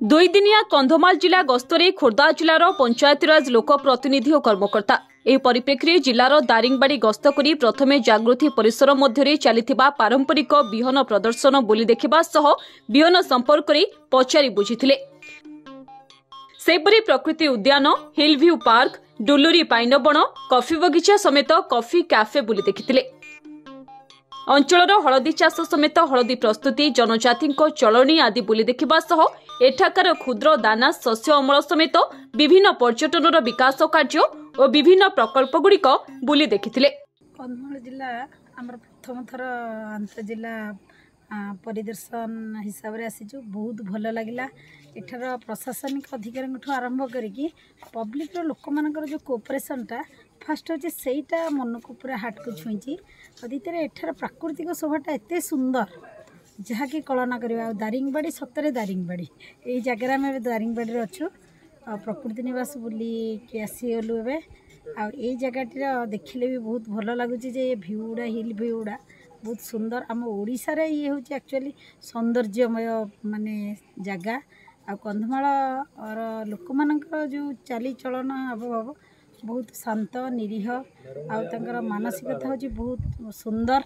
दुई दिनिया कंधमाल जिला गस्तरे खोर्धा जिलार पंचायतीराज लोक प्रतिनिधि और कर्मकर्ता एही परिप्रेक्षी जिलार दारिंगबाड़ी गस्त करी प्रथमे जागृति परिसर मध्य चलिथिबा पारंपरिक बिहन प्रदर्शन बुली देखिबा सह बिहन संपर्क रे पचारि बुझिथिले। सेपरी प्रकृति उद्यान, हिल व्यू पार्क, डुलुरी पाइनबण, कॉफी बगीचा समेत कॉफी कैफे बुली देखिथिले। अंचलर हलदी चाष समेत हलदी प्रस्तुति, जनजाति चलनी आदि बुली देखिबा सह एठाकार क्षुद्र दाना शस्य अमल समेत विभिन्न पर्यटन विकास कार्य और विभिन्न प्रकल्प गुड़िक बुली देखिथिले। कंधमाल जिला आमर प्रथम थर अंतर जिला परिदर्शन हिसाब से आसी बहुत भल लगिला। एठार प्रशासनिक अधिकारी आरंभ करी पब्लिक लोक मानकर जो कोऑपरेशनटा फास्ट होचे सेटा मन को पूरा हार्ट को छुई। द्वितीय एठार प्राकृतिक शोभाटा एत सुंदर जहाँकि कलना करवा। दारिंगबाड़ी सतरे दारिंगबाड़ी यही जगह आम दारिंगबाड़ी अच्छु प्रकृति निवास बुलिक आसीगलु ए जगह देखिले भी बहुत भल लगुच। भ्यूड़ा हिल भ्यूड़ा बहुत सुंदर आम ओडिशा रे ये हूँ एक्चुअली सौंदर्यमय माने जगह। आ कंधमाल और लोक मानकर जो चाली चलन हावभाव बहुत शांत निरीह आर मानसिकता हूँ बहुत सुंदर।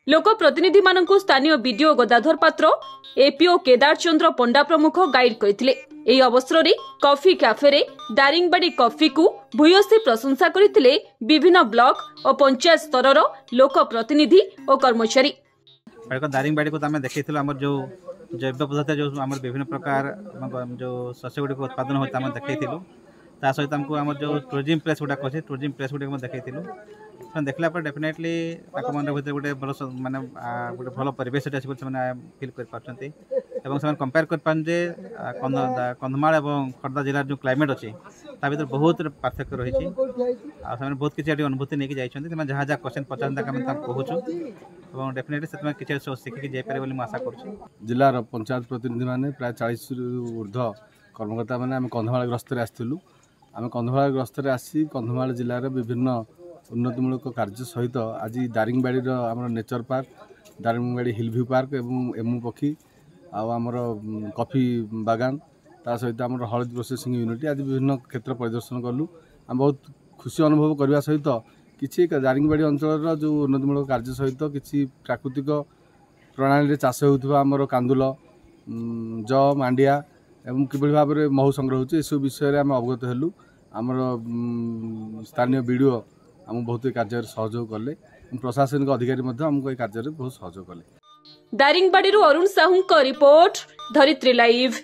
लोक प्रतिनिधि मानकु स्थानीय बीडीओ गदाधर पात्र, एपीओ केदार चंद्र पंडा प्रमुख गाइड करथिले। एही अवसर रे कॉफी कैफे रे दारिंगबाड़ी कॉफी को भूयसी प्रशंसा करथिले विभिन्न ब्लॉक और पंचायत स्तर लोक प्रतिनिधि और कर्मचारी। दारिंगबाड़ी को आम देखिए आम जो जैव पदार्थ जो आम विभिन्न प्रकार जो शस्य गुड़िक उत्पादन होता है देखी ता सहित आमको आम जो टूरिज्म प्लेस गुड़ा अच्छे टूरिज्म प्लेस गुड़ा देखी देखला पर डेफिनेटली मन भर गोटे भल माने गोटे भल परिवेश फिल कर कंपेयर कर कंधमाल और खोर्धा जिलार जो क्लाइमेट अच्छे ता भर बहुत पार्थक्य रही बहुत किसी अनुभूति नहीं जाइए जहाँ जहाँ क्वेश्चन पचार कहूँ डेफिनेटली से किसी शिखिक जापर बोली आशा कर। जिलार पंचायत प्रतिनिधि मैंने प्राय 40 ऊर्ध कर्मकर्ता मैंने आम कंधमाल गस्तर आसलु। आम कंधमाल गस्तर आसी कंधमाल जिलार विभिन्न उन्नतिमूलक कार्य सहित आज दारिंगबाड़ी आम नेचर पार्क, दारिंगबाड़ी हिल व्यू पार्क एवं एमु पक्षी आमर कॉफी बागान ता सहित आम हलदी प्रोसेसिंग यूनिट आज विभिन्न क्षेत्र परिदर्शन कलु। आम बहुत खुशी अनुभव करने सहित किसी दारिंगबाड़ी अंचल जो उन्नतिमूलक कार्य सहित किसी प्राकृतिक प्रणाली चाष होमर कांदुल ज मांडिया एवं किभली भाव में महू संग्रह होती सब विषय आम अवगत हेलु। आमर स्थानीय बीडीओ आम बहुत कार्य सहयोग कले, प्रशासनिक अधिकारी आमको कार्य बहुत सहयोग कले। दारिंगबाड़ी अरुण साहू रिपोर्ट, धरित्री लाइव।